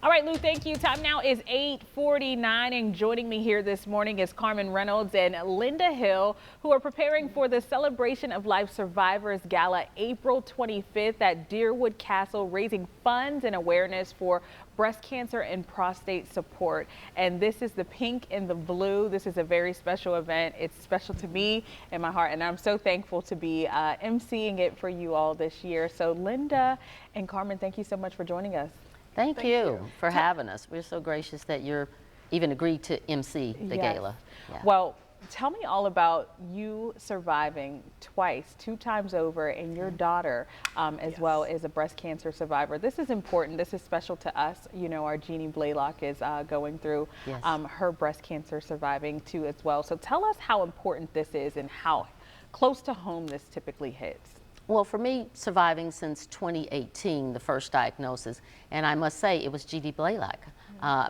All right, Lou, thank you. Time now is 8:49, and joining me here this morning is Carmen Reynolds and Linda Hill, who are preparing for the Celebration of Life Survivors Gala April 25th at Deerwood Castle, raising funds and awareness for breast cancer and prostate support. And this is the pink and the blue. This is a very special event. It's special to me and my heart, and I'm so thankful to be emceeing it for you all this year. So Linda and Carmen, thank you so much for joining us. Thank you for having us. We're so gracious that you're even agreed to MC the gala. Yeah. Well, tell me all about you surviving twice, 2 times over, and your daughter as well is a breast cancer survivor. This is important. This is special to us. You know, our Jeannie Blaylock is going through her breast cancer surviving too as well. So tell us how important this is and how close to home this typically hits. Well, for me, surviving since 2018, the first diagnosis, and I must say it was Jeannie Blaylock.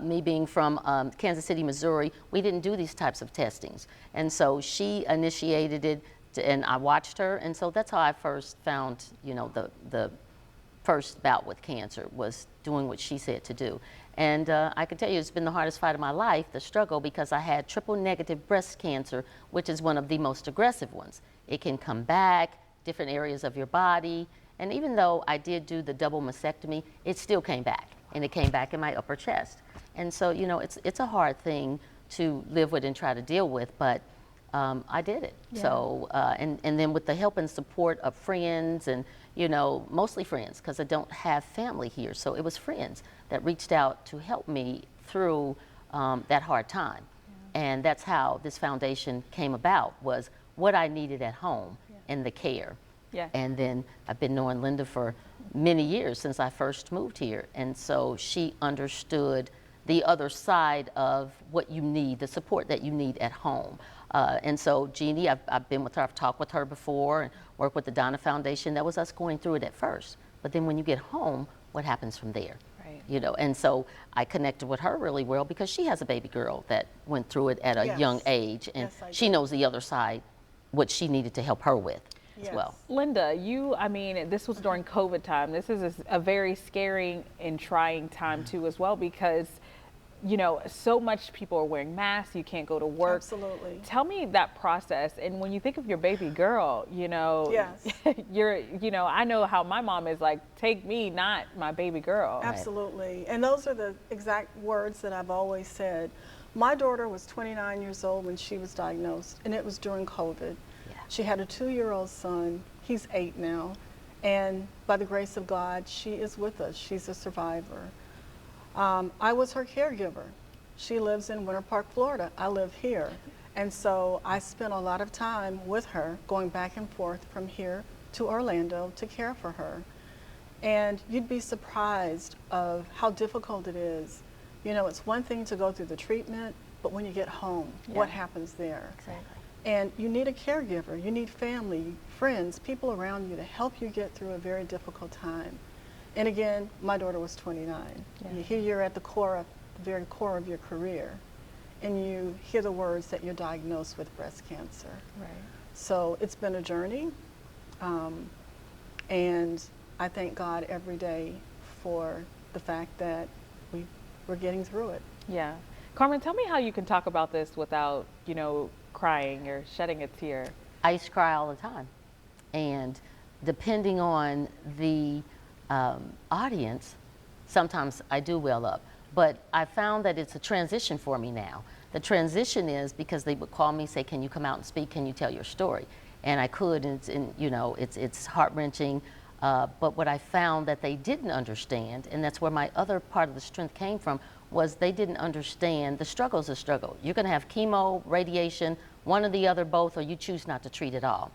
Me being from Kansas City, Missouri, we didn't do these types of testings. And so she initiated it, and I watched her, and so that's how I first found, you know, the first bout with cancer, was doing what she said to do. And I can tell you it's been the hardest fight of my life, the struggle, because I had triple negative breast cancer, which is one of the most aggressive ones. It can come back, different areas of your body, and even though I did do the double mastectomy, it still came back, and it came back in my upper chest. And so, you know, it's a hard thing to live with and try to deal with, but I did it. Yeah. So, and then with the help and support of friends, and, you know, mostly friends, because I don't have family here, so it was friends that reached out to help me through that hard time. Yeah. And that's how this foundation came about, was what I needed at home. And the care. Yeah. And then I've been knowing Linda for many years, since I first moved here. And so she understood the other side of what you need, the support that you need at home. And so Jeannie, I've been with her, I've talked with her before, and worked with the Donna Foundation. That was us going through it at first. But then when you get home, what happens from there? Right. You know, and so I connected with her really well, because she has a baby girl that went through it at a young age, and she knows the other side, what she needed to help her with as well. Linda, I mean, this was during COVID time. This is a very scary and trying time too as well, because, you know, so much people are wearing masks, you can't go to work. Absolutely. Tell me that process. And when you think of your baby girl, you know, you know, I know how my mom is like, take me, not my baby girl. Absolutely. Right. And those are the exact words that I've always said. My daughter was 29 years old when she was diagnosed, and it was during COVID. Yeah. She had a 2-year-old son. He's 8 now. And by the grace of God, she is with us. She's a survivor. I was her caregiver. She lives in Winter Park, Florida. I live here. And so I spent a lot of time with her, going back and forth from here to Orlando to care for her. And you'd be surprised of how difficult it is. You know, it's one thing to go through the treatment, but when you get home, what happens there? Exactly. And you need a caregiver, you need family, friends, people around you to help you get through a very difficult time. And again, my daughter was 29. Yeah. Here you're at the very core of your career, and you hear the words that you're diagnosed with breast cancer. Right. So it's been a journey, and I thank God every day for the fact that we're getting through it. Yeah. Carmen, tell me how you can talk about this without, you know, crying or shedding a tear. I used to cry all the time. And depending on the audience, sometimes I do well up. But I found that it's a transition for me now. The transition is because they would call me, say, can you come out and speak? Can you tell your story? And I could, and you know, it's heart-wrenching. But what I found that they didn't understand, and that's where my other part of the strength came from, was they didn't understand the struggle is a struggle. You're going to have chemo, radiation, one or the other, both, or you choose not to treat at all.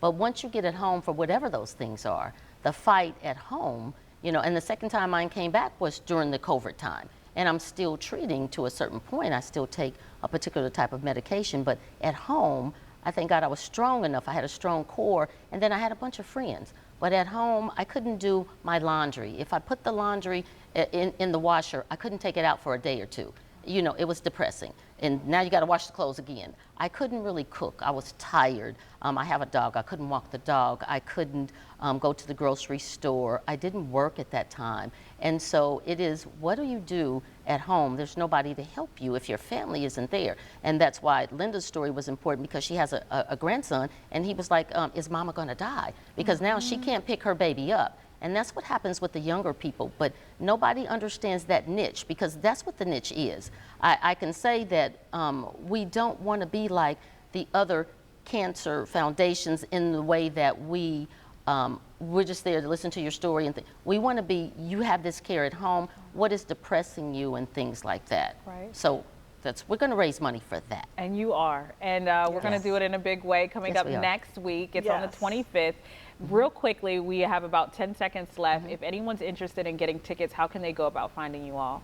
But once you get at home, for whatever those things are, the fight at home, you know, and the second time mine came back was during the COVID time. And I'm still treating to a certain point. I still take a particular type of medication, but at home, I thank God I was strong enough. I had a strong core, and then I had a bunch of friends. But at home, I couldn't do my laundry. If I put the laundry in the washer, I couldn't take it out for a day or two. you know, it was depressing. And now you got to wash the clothes again. I couldn't really cook. I was tired. I have a dog. I couldn't walk the dog. I couldn't go to the grocery store. I didn't work at that time. And so it is, what do you do at home? There's nobody to help you if your family isn't there. And that's why Linda's story was important, because she has a grandson, and he was like, is mama going to die? Because now she can't pick her baby up. And that's what happens with the younger people, but nobody understands that niche, because that's what the niche is. I can say that we don't want to be like the other cancer foundations in the way that we're just there to listen to your story and we want to be, you have this care at home, what is depressing you and things like that. Right. So we're going to raise money for that. And you are. And we're going to do it in a big way coming up next week. It's on the 25th. Real quickly, we have about 10 seconds left. If anyone's interested in getting tickets, how can they go about finding you all?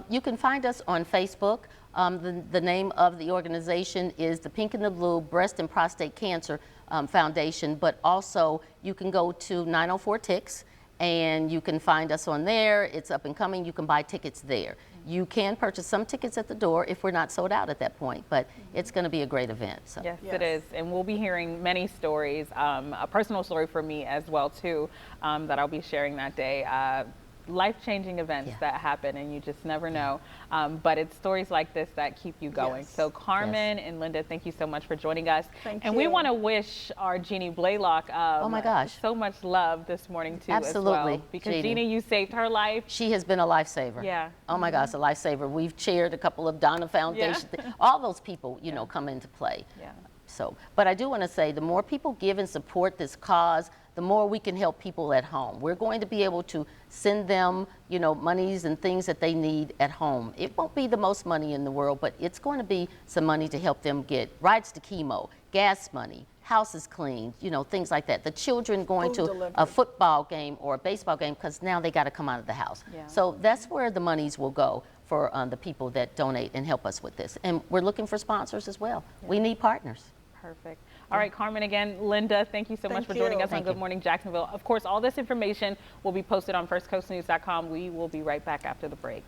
You can find us on Facebook. The name of the organization is the Pink and the Blue Breast and Prostate Cancer Foundation, but also you can go to 904 Tix and you can find us on there. It's up and coming. You can buy tickets there. You can purchase some tickets at the door if we're not sold out at that point, but it's going to be a great event. So. Yes, it is. And we'll be hearing many stories, a personal story for me as well, too, that I'll be sharing that day. Life-changing events that happen, and you just never know. But it's stories like this that keep you going. So Carmen and Linda, thank you so much for joining us. Thank and you. we want to wish our Jeannie Blaylock oh my gosh, so much love this morning too. Absolutely, as well. Because Jeannie, you saved her life. She has been a lifesaver. Yeah. Oh my gosh, a lifesaver. We've chaired a couple of Donna Foundation. All those people, you know, come into play. Yeah. So, but I do want to say, the more people give and support this cause, the more we can help people at home. We're going to be able to send them, you know, monies and things that they need at home. It won't be the most money in the world, but it's going to be some money to help them get rides to chemo, gas money, houses cleaned, you know, things like that. The children going to a football game or a baseball game because now they got to come out of the house. Yeah. So that's where the monies will go for the people that donate and help us with this. And we're looking for sponsors as well. We need partners. Perfect. All right, Carmen, again, Linda, thank you so much for joining us on Good Morning Jacksonville. Of course, all this information will be posted on firstcoastnews.com. We will be right back after the break.